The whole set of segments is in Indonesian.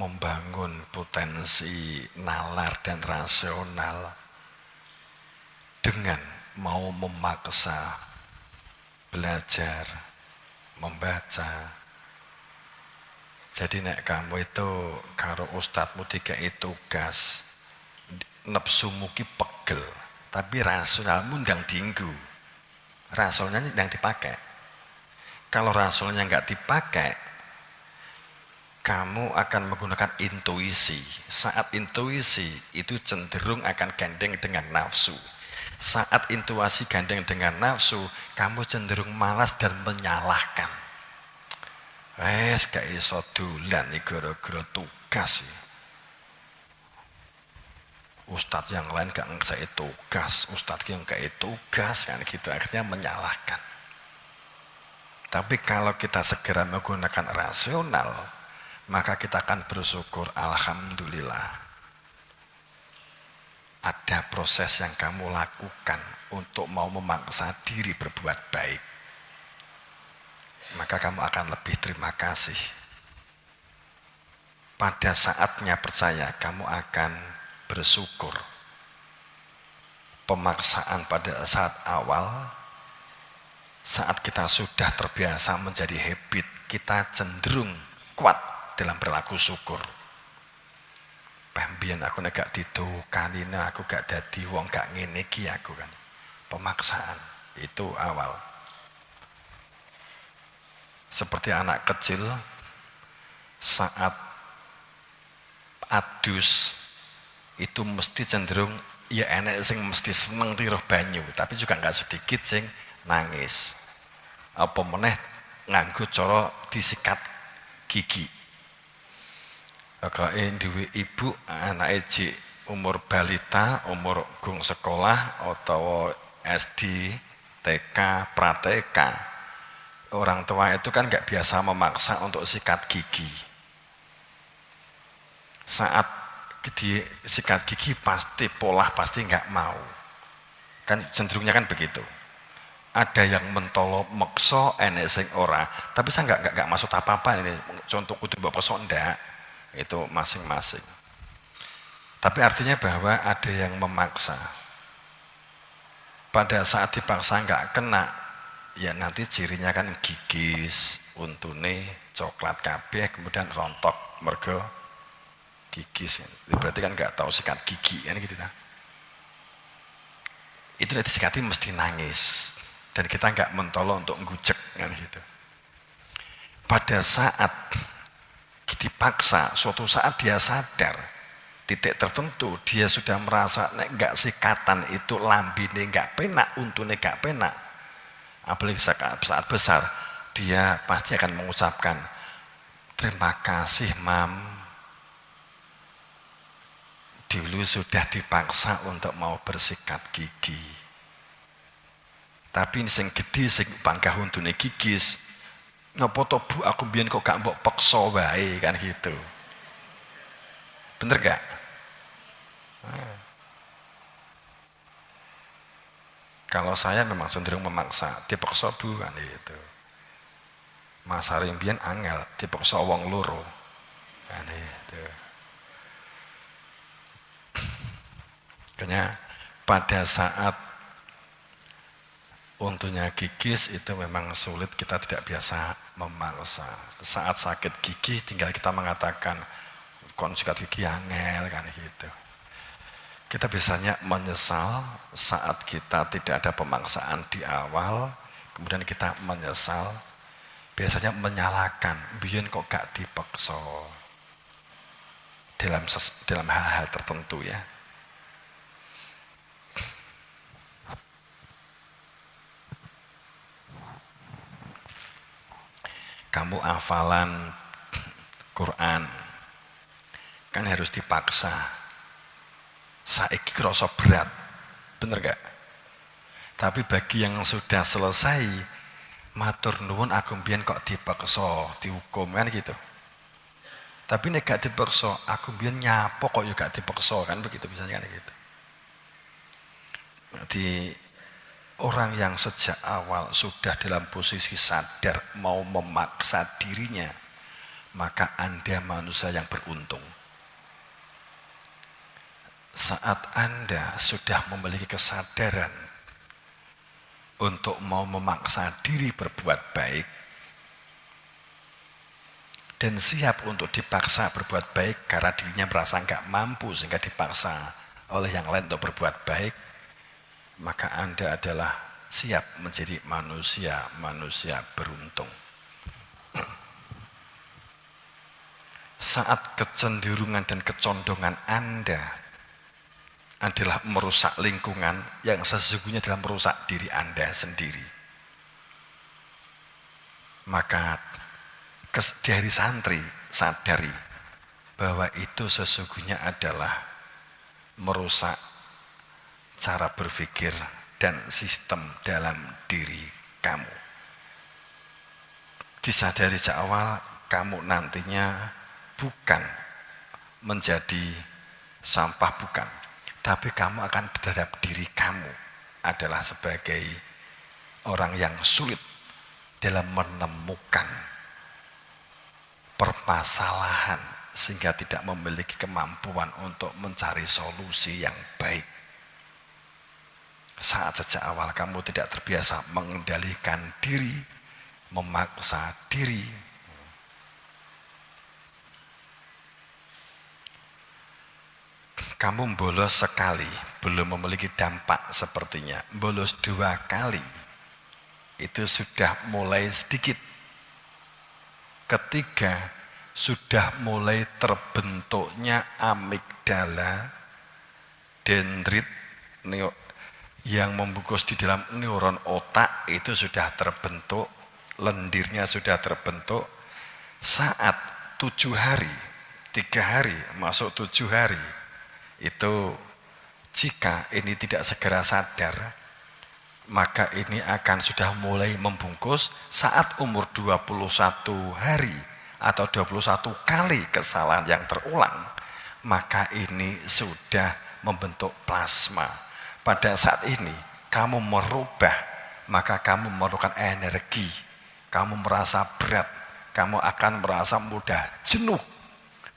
membangun potensi nalar dan rasional dengan mau memaksa belajar, membaca. Jadi nek kamu itu karo ustadzmu dikai tugas, nepsumu ki pegel, tapi rasionalmu ndang dinggu. Rasionalnya ndang dipakai. Kalau rasionalnya nggak dipakai, kamu akan menggunakan intuisi. Saat intuisi itu cenderung akan gandeng dengan nafsu. Saat intuisi gandeng dengan nafsu, kamu cenderung malas dan menyalahkan. Gak iso dolan iki gara-gara tugas. Ustadz yang lain gak ngerjain tugas, ustadz yang kayak tugas kan gitu, akhirnya menyalahkan. Tapi kalau kita segera menggunakan rasional, maka kita akan bersyukur, alhamdulillah. Ada proses yang kamu lakukan untuk mau memaksa diri berbuat baik. Maka kamu akan lebih terima kasih. Pada saatnya percaya, kamu akan bersyukur. Pemaksaan pada saat awal, saat kita sudah terbiasa menjadi habit, kita cenderung kuat dalam perilaku syukur. Pembian aku nek gak didokanina, aku gak dadi wong gak ngene iki aku kan. Pemaksaan itu awal. Seperti anak kecil saat adus itu mesti cenderung ya enek sing mesti seneng tiruh banyu, tapi juga enggak sedikit sing nangis. Apa meneh nganggo cara disikat gigi. Kok duwe ibu anake jek umur balita, umur gung sekolah atau SD, TK, pra-TK. Orang tua itu kan nggak biasa memaksa untuk sikat gigi. Saat sikat gigi pasti pola pasti nggak mau. Kan cenderungnya kan begitu. Ada yang mentolo mekso enek sing ora, tapi saya nggak maksud apa-apa ini. Contoh kudu mbok kesok ndak. Itu masing-masing. Tapi artinya bahwa ada yang memaksa. Pada saat dipaksa nggak kena, ya nanti cirinya kan gigis, untune coklat kabeh, kemudian rontok mergo gigis. Berarti kan nggak tahu sikat gigi kan gitu. Itu nanti disikati mesti nangis dan kita nggak mentolo untuk ngujek kan gitu. Pada saat dipaksa, suatu saat dia sadar titik tertentu dia sudah merasa nek nggak sikatan itu lambine nggak penak, untune nggak penak. Apalagi saat besar dia pasti akan mengucapkan terima kasih mam, dulu sudah dipaksa untuk mau bersikat gigi, tapi ini sing gede sing panggah untune gigis ngopo to bu aku biyen kok gak mbok peksa wae kan gitu. Bener gak? Kalau saya memang cenderung memaksa, dipaksa bu kan itu. Mas Harim biyen angel dipaksa wong loro kan itu. Makanya pada saat untungnya gigis itu memang sulit, kita tidak biasa memaksa. Saat sakit gigi tinggal kita mengatakan kon sikat gigi angel kan gitu. Kita biasanya menyesal saat kita tidak ada pemaksaan di awal, kemudian kita menyesal, biasanya menyalahkan, biyen kok gak dipaksa dalam hal-hal tertentu ya. Kamu hafalan Quran kan harus dipaksa. Saiki krasa berat, bener gak? Tapi bagi yang sudah selesai, matur nuwun aku mbiyen kok dipaksa, dihukum kan gitu. Tapi nek gak dipaksa, aku mbiyen nyapo kok yo gak dipaksa kan begitu misalnya kan gitu. Jadi orang yang sejak awal sudah dalam posisi sadar mau memaksa dirinya, maka Anda manusia yang beruntung. Saat Anda sudah memiliki kesadaran untuk mau memaksa diri berbuat baik, dan siap untuk dipaksa berbuat baik karena dirinya merasa nggak mampu sehingga dipaksa oleh yang lain untuk berbuat baik, maka Anda adalah siap menjadi manusia beruntung. Saat kecenderungan dan kecondongan Anda adalah merusak lingkungan, yang sesungguhnya adalah merusak diri Anda sendiri, maka dari santri sadari bahwa itu sesungguhnya adalah merusak cara berpikir dan sistem dalam diri kamu. Disadari sejak awal, kamu nantinya bukan menjadi sampah, bukan. Tapi kamu akan terhadap diri kamu adalah sebagai orang yang sulit dalam menemukan permasalahan sehingga tidak memiliki kemampuan untuk mencari solusi yang baik. Saat sejak awal kamu tidak terbiasa mengendalikan diri, memaksa diri, kamu bolos sekali, belum memiliki dampak sepertinya. Bolos 2 kali, itu sudah mulai sedikit. Ketiga, sudah mulai terbentuknya amigdala, dendrit, yang membungkus di dalam neuron otak itu sudah terbentuk, lendirnya sudah terbentuk. Saat 7 hari, 3 hari, masuk 7 hari, itu jika ini tidak segera sadar, maka ini akan sudah mulai membungkus. Saat umur 21 hari atau 21 kali kesalahan yang terulang, maka ini sudah membentuk plasma. Pada saat ini kamu merubah, maka kamu memerlukan energi, kamu merasa berat, kamu akan merasa mudah jenuh,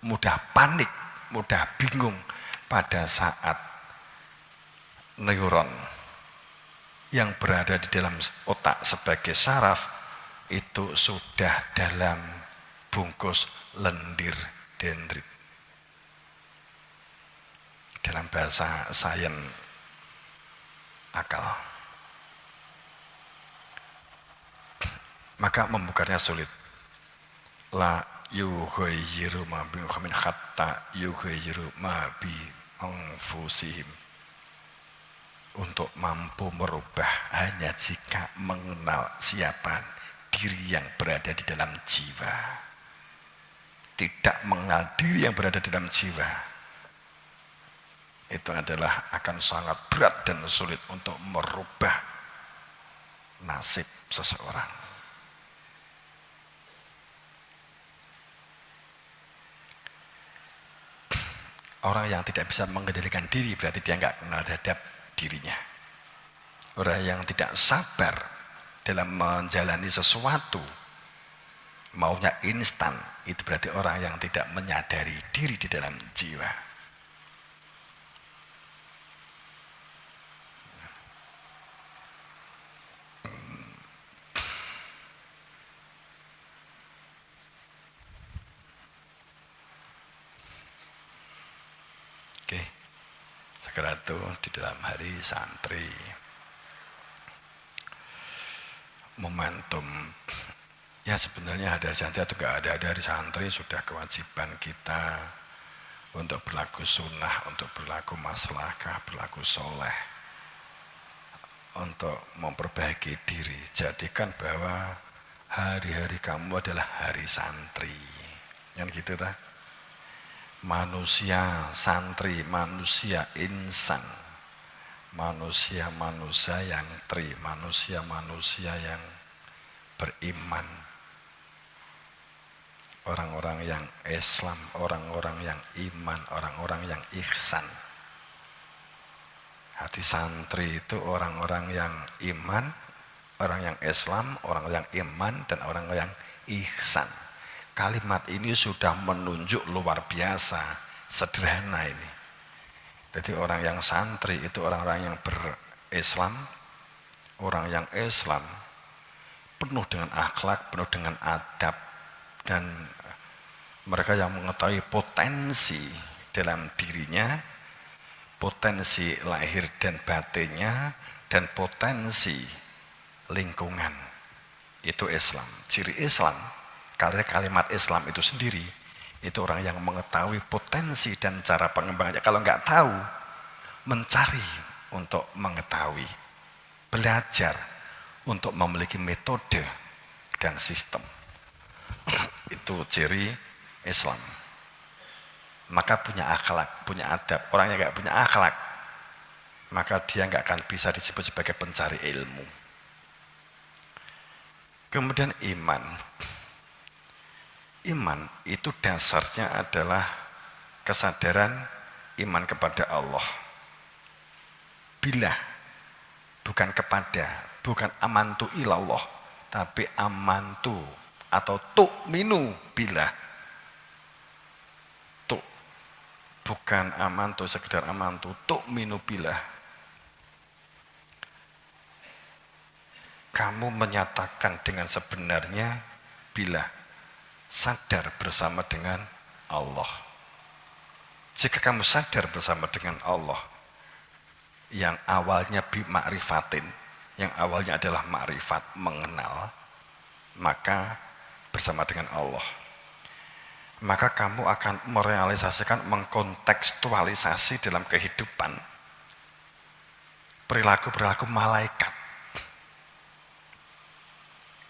mudah panik, mudah bingung. Pada saat neuron yang berada di dalam otak sebagai saraf itu sudah dalam bungkus lendir dendrit. Dalam bahasa sains akal. Maka membukanya sulit. La yughayyiru ma bi khamin hatta yughayyiru ma bi anfusihim. Untuk mampu merubah hanya jika mengenal siapa diri yang berada di dalam jiwa. Tidak mengenal diri yang berada di dalam jiwa, itu adalah akan sangat berat dan sulit untuk merubah nasib seseorang. Orang yang tidak bisa mengendalikan diri berarti dia nggak kenal terhadap dirinya. Orang yang tidak sabar dalam menjalani sesuatu, maunya instan, itu berarti orang yang tidak menyadari diri di dalam jiwa. Oke, segera itu di dalam hari santri, momentum. Ya sebenarnya hari santri atau enggak ada hari santri sudah kewajiban kita untuk berlaku sunnah, untuk berlaku maslahah, berlaku soleh, untuk memperbaiki diri. Jadikan bahwa hari-hari kamu adalah hari santri, yang gitu ta? Manusia santri, manusia insan, manusia yang manusia yang beriman, orang-orang yang Islam, orang-orang yang iman, orang-orang yang ihsan. Hati santri itu orang-orang yang iman, orang yang Islam, orang yang iman, dan orang yang ihsan. Kalimat ini sudah menunjuk luar biasa, sederhana ini. Jadi orang yang santri itu orang-orang yang berislam, orang yang Islam penuh dengan akhlak, penuh dengan adab, dan mereka yang mengetahui potensi dalam dirinya, potensi lahir dan batinnya, dan potensi lingkungan. Itu Islam. Ciri Islam, karena kalimat Islam itu sendiri, itu orang yang mengetahui potensi dan cara pengembangannya. Kalau nggak tahu, mencari untuk mengetahui, belajar untuk memiliki metode dan sistem. Itu ciri Islam. Maka punya akhlak, punya adab. Orang yang nggak punya akhlak, maka dia nggak akan bisa disebut sebagai pencari ilmu. Kemudian iman. Iman itu dasarnya adalah kesadaran iman kepada Allah. Bila, bukan kepada, bukan amantu ilallah, tapi amantu atau tu'minu bila. Tu, bukan amantu, sekedar amantu, tu'minu bila. Kamu menyatakan dengan sebenarnya bila sadar bersama dengan Allah. Jika kamu sadar bersama dengan Allah, yang awalnya ma'rifatin, yang awalnya adalah ma'rifat, mengenal, maka bersama dengan Allah, maka kamu akan merealisasikan, mengkontekstualisasi dalam kehidupan perilaku-perilaku malaikat,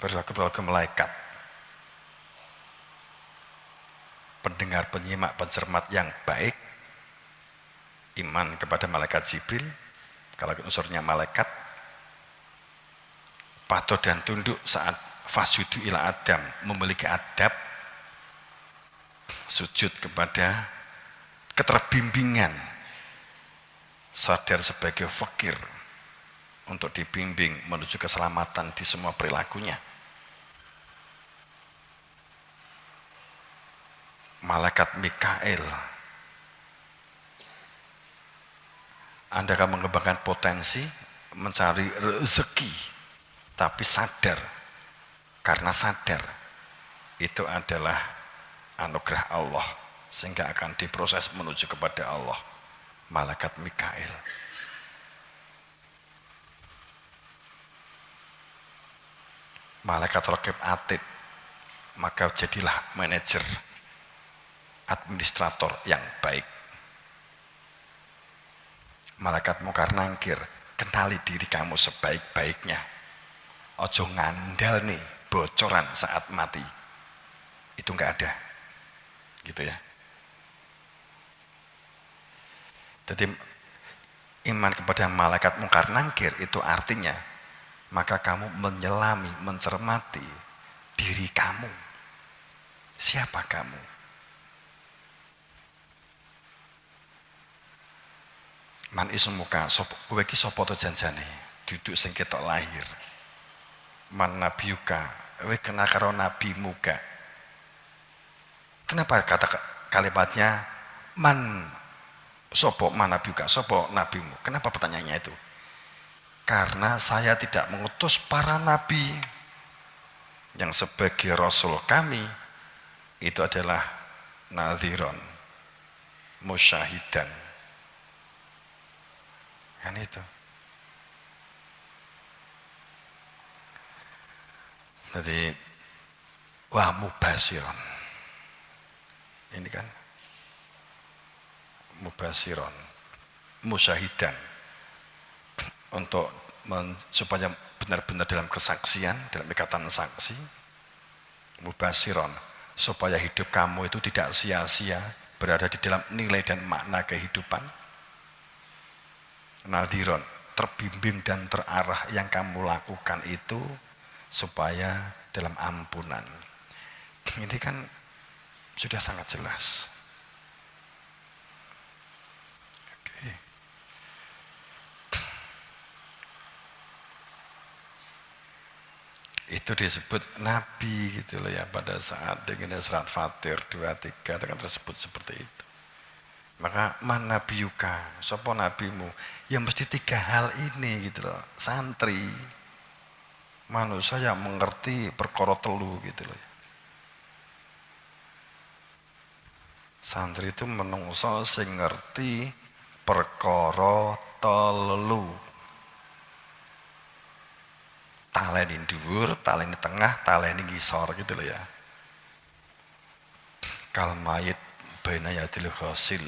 perilaku-perilaku malaikat, pendengar, penyimak, pencermat yang baik, iman kepada malaikat Jibril, kalau unsurnya malaikat, patuh dan tunduk saat fasjudu ila Adam, memiliki adab, sujud kepada keterbimbingan, sadar sebagai fakir untuk dibimbing menuju keselamatan di semua perilakunya. Malaikat Mikail, Anda akan mengembangkan potensi mencari rezeki, tapi sadar, karena sadar itu adalah anugerah Allah, sehingga akan diproses menuju kepada Allah. Malaikat Mikail. Malaikat Raqib Atid, maka jadilah manajer, administrator yang baik. Malaikat Mungkar Nangkir, kenali diri kamu sebaik-baiknya. Ojo ngandal nih bocoran saat mati, itu nggak ada, gitu ya. Jadi iman kepada malaikat Mungkar Nangkir itu artinya, maka kamu menyelami, mencermati diri kamu. Siapa kamu? Man ismuka, kowe iki sapa to janjane? Duduk sing ketok lahir. Man nabiyuka, kowe kena karo nabimu gak? Kenapa kata kalimatnya man sapa man nabiyuka, sapa nabimu? Kenapa pertanyaannya itu? Karena saya tidak mengutus para nabi, yang sebagai rasul kami itu adalah nadhiron, musyahidan. Kan itu. Jadi wah mubasiron. Ini kan mubasiron, musyahidan, untuk supaya benar-benar dalam kesaksian, dalam ikatan saksi, mubasiron, supaya hidup kamu itu tidak sia-sia, berada di dalam nilai dan makna kehidupan. Nadhiron, terbimbing dan terarah yang kamu lakukan itu supaya dalam ampunan. Ini kan sudah sangat jelas. Oke. Itu disebut nabi gitu loh ya, pada saat dengan surat Fatir 23 itu kan tersebut seperti itu. Maka man nabiyuka, sapa nabimu? Ya mesti 3 hal ini gitu loh. Santri manusia yang mengerti perkara telu gitu loh. Santri itu menungso sing ngerti perkara telu. Taleni dhuwur, taleni tengah, taleni ngisor gitu loh ya. Kal mayit baina yadil ghasil.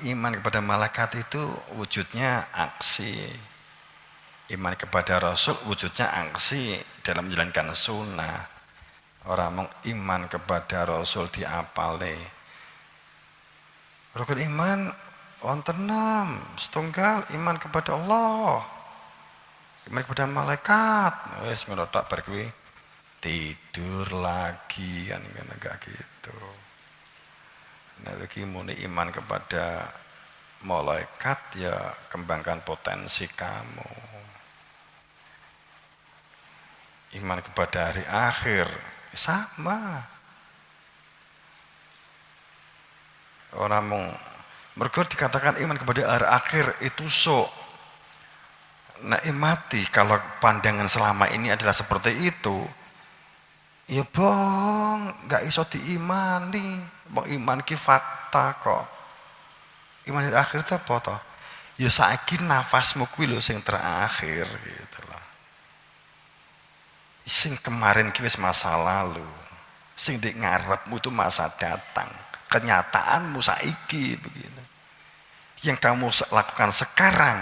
Iman kepada malaikat itu wujudnya aksi. Iman kepada Rasul wujudnya aksi dalam menjalankan sunnah. Orang mengiman kepada Rasul diapale. Rukun iman wonten 6, setunggal iman kepada Allah. Iman kepada malaikat. Wis ngono tok bar kuwi tidur lagi kan enggak gitu. Nah, iki muni iman kepada malaikat ya kembangkan potensi kamu. Iman kepada hari akhir sama. Orang mergo dikatakan iman kepada hari akhir itu sok. Nah, mati kalau pandangan selama ini adalah seperti itu. Ya bong, nggak iso diimani. Bang iman ki fakta kok. Iman di akhir itu apa toh? Ya saiki nafasmu kuwi lho sing terakhir gitu loh. Sing kemarin ki wis masa lalu. Sing di ngarepmu itu masa datang. Kenyataanmu saiki begitu. Yang kamu lakukan sekarang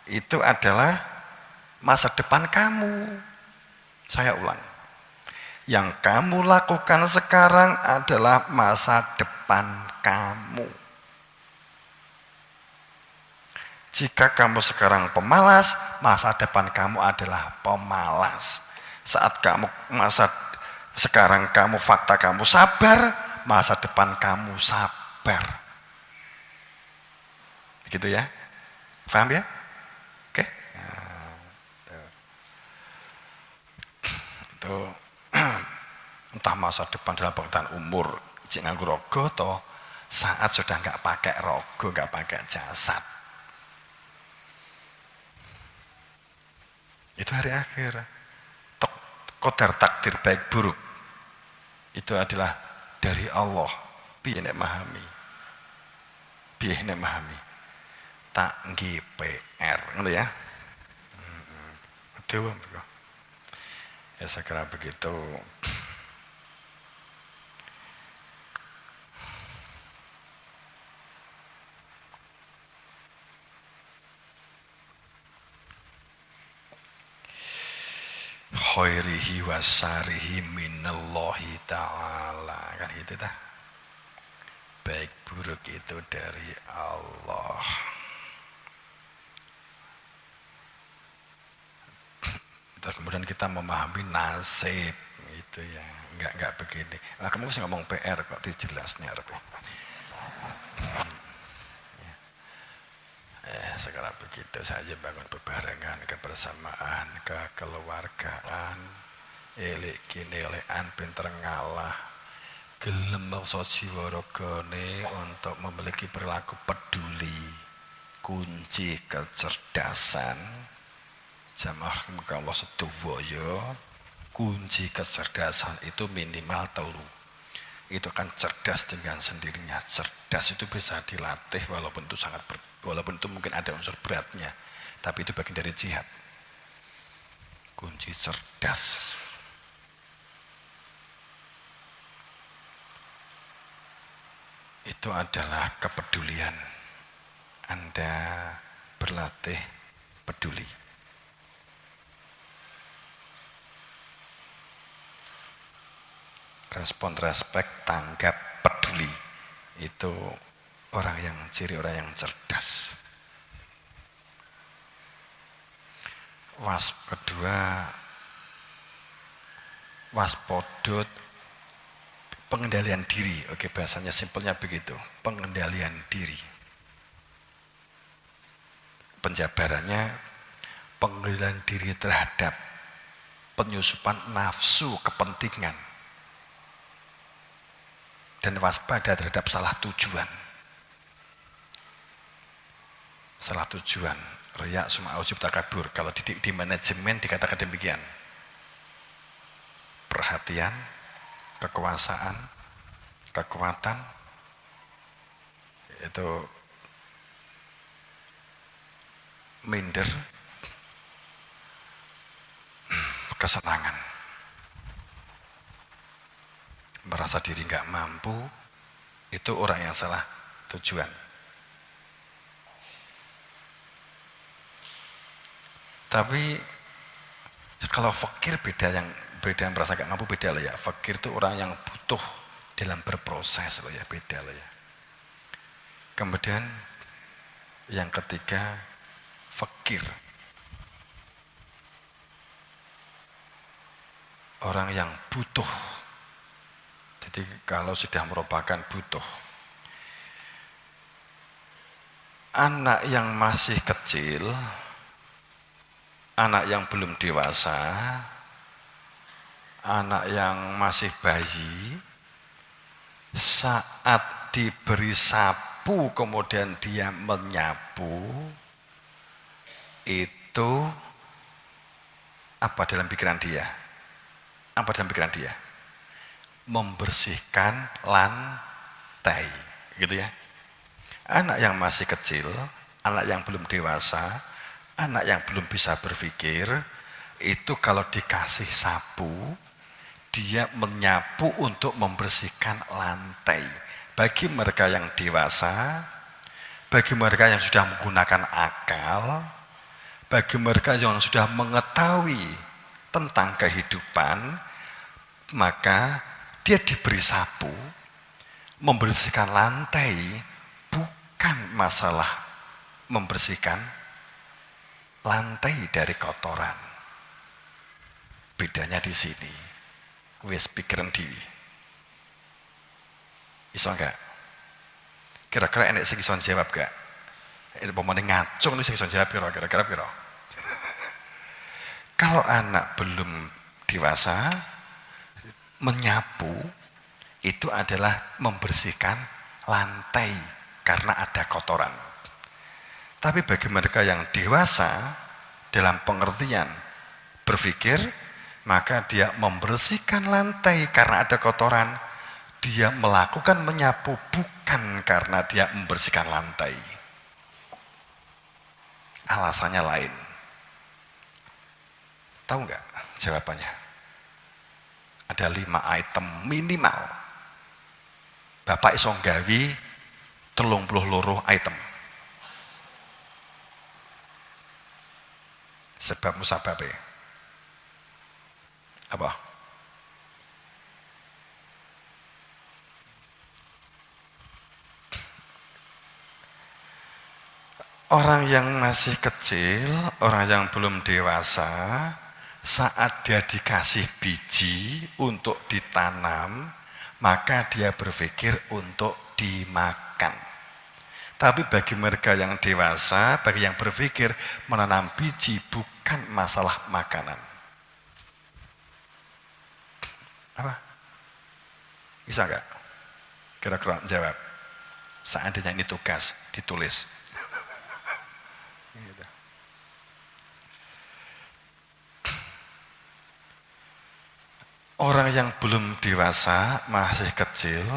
itu adalah masa depan kamu. Saya ulang. Yang kamu lakukan sekarang adalah masa depan kamu. Jika kamu sekarang pemalas, masa depan kamu adalah pemalas. Saat kamu sekarang kamu fakta kamu sabar, masa depan kamu sabar. Begitu ya? Paham ya? Oke? Nah, itu entah masa depan dalam pengertian umur cik nganggo rogo toh saat sudah nggak pakai rogo, nggak pakai jasad, itu hari akhir. Qadar takdir baik buruk itu adalah dari Allah. Piye nek memahami, tak GPR ngono ya. Betul. Ya saya kira begitu. Khairihi wasarihi minallahi ta'ala kan gitu dah. Baik buruk itu dari Allah. Terus kemudian kita memahami nasib itu ya, enggak begini. Nah, kamu bisa ngomong PR kok dijelasnya Arab. Sekarang begitu saja bangun bebarengan kebersamaan, kekeluargaan, elik kinelekan pinter ngalah, gelem maksa jiwa ragane untuk memiliki perilaku peduli, kunci kecerdasan. Jamaah muka Allah sedaya, kunci kecerdasan itu minimal 3. Itu kan cerdas dengan sendirinya. Cerdas itu bisa dilatih walaupun itu mungkin ada unsur beratnya, tapi itu bagian dari jihad. Kunci cerdas itu adalah kepedulian. Anda berlatih peduli. Respon, respek, tanggap, peduli. Itu ciri orang yang cerdas. Kedua, waspada Pengendalian diri, oke bahasanya simpelnya begitu, pengendalian diri. Penjabarannya, pengendalian diri terhadap penyusupan nafsu kepentingan dan waspada terhadap salah tujuan. Salah tujuan, riya, sum'ah, ujub, takabur. Kalau di manajemen dikatakan demikian. Perhatian, kekuasaan, kekuatan, itu minder, kesenangan. Merasa diri nggak mampu, itu orang yang salah tujuan. Tapi kalau fakir beda, yang merasa nggak mampu beda lah ya. Fakir itu orang yang butuh dalam berproses lah ya, beda lah ya. Kemudian yang ketiga, fakir. Orang yang butuh. Jadi kalau sudah merupakan butuh. Anak yang masih kecil, anak yang belum dewasa, anak yang masih bayi, saat diberi sapu kemudian dia menyapu, itu apa dalam pikiran dia? Apa dalam pikiran dia? Membersihkan lantai, gitu ya. Anak yang masih kecil, anak yang belum dewasa, anak yang belum bisa berpikir, itu kalau dikasih sapu, dia menyapu untuk membersihkan lantai. Bagi mereka yang dewasa, bagi mereka yang sudah menggunakan akal, bagi mereka yang sudah mengetahui tentang kehidupan, maka dia diberi sapu, membersihkan lantai, bukan masalah membersihkan lantai dari kotoran. Bedanya di sini. Wes pikiran diri. Iso enggak? Kira-kira enek sing iso jawab gak? Ini pemane ngacung nih sing iso jawab kira-kira piro? Kalau anak belum dewasa, menyapu itu adalah membersihkan lantai karena ada kotoran. Tapi bagi mereka yang dewasa dalam pengertian berpikir, maka dia membersihkan lantai karena ada kotoran. Dia melakukan menyapu bukan karena dia membersihkan lantai. Alasannya lain. Tahu nggak jawabannya? Ada 5 item minimal. Bapak iso nggawi 32 item. Sebab musababe. Apa? Orang yang masih kecil, orang yang belum dewasa, saat dia dikasih biji untuk ditanam, maka dia berpikir untuk dimakan. Tapi bagi mereka yang dewasa, bagi yang berpikir menanam biji bukan masalah makanan. Apa? Bisa nggak? Kira-kira jawab. Seandainya ini tugas, ditulis. Orang yang belum dewasa, masih kecil,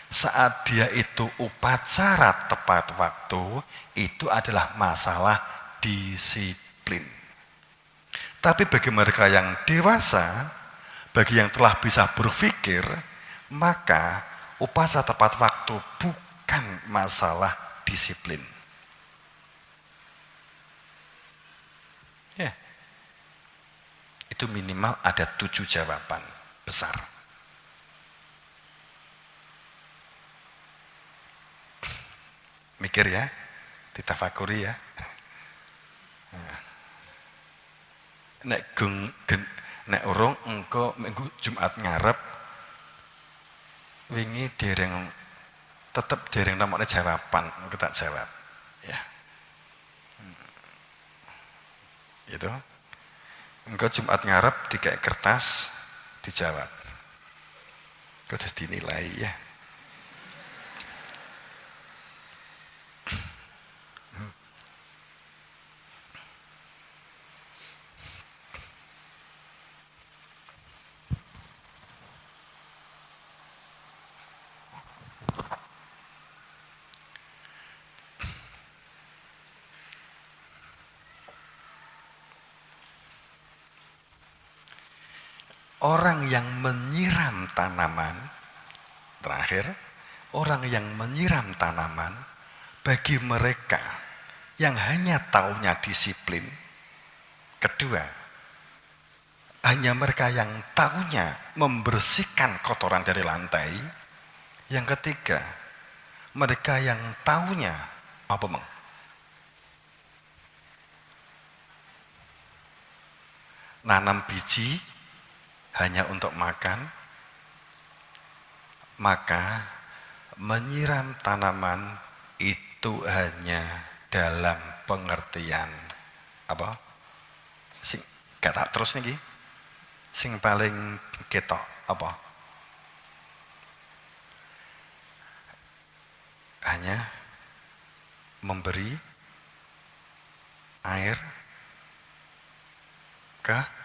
saat dia itu upacara tepat waktu, itu adalah masalah disiplin. Tapi bagi mereka yang dewasa, bagi yang telah bisa berpikir, maka upacara tepat waktu bukan masalah disiplin. Ya. Itu minimal ada 7 jawaban besar. Mikir ya, ditafakuri ya. Nek urung engko minggu Jumat ngarep wingi dereng tetep dereng namanya jawaban, aku tak jawab. Ya. Itu. Engkau Jumat ngarep dikai kertas dijawab. Kau sudah dinilai ya. Orang yang menyiram tanaman, terakhir, orang yang menyiram tanaman, bagi mereka yang hanya taunya disiplin, kedua, hanya mereka yang taunya membersihkan kotoran dari lantai, yang ketiga, mereka yang taunya, apa meng? Nanam biji, hanya untuk makan, maka menyiram tanaman itu hanya dalam pengertian apa? Sing kata terus niki, sing paling ketok apa? Hanya memberi air ke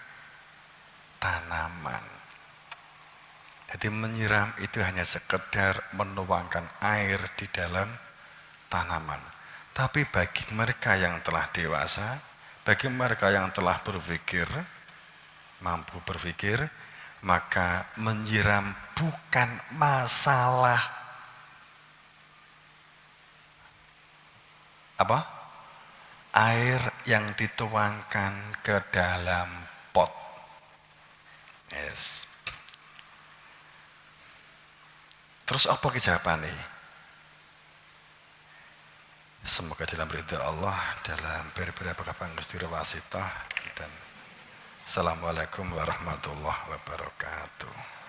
tanaman. Jadi menyiram itu hanya sekedar menuangkan air di dalam tanaman. Tapi bagi mereka yang telah dewasa, bagi mereka yang telah berpikir, mampu berpikir, maka menyiram bukan masalah apa? Air yang dituangkan ke dalam pot. Yes. Terus apa jawabannya? Semoga dalam ridha Allah, dalam beberapa kapan Gusti Wasitah, dan Assalamualaikum warahmatullahi wabarakatuh.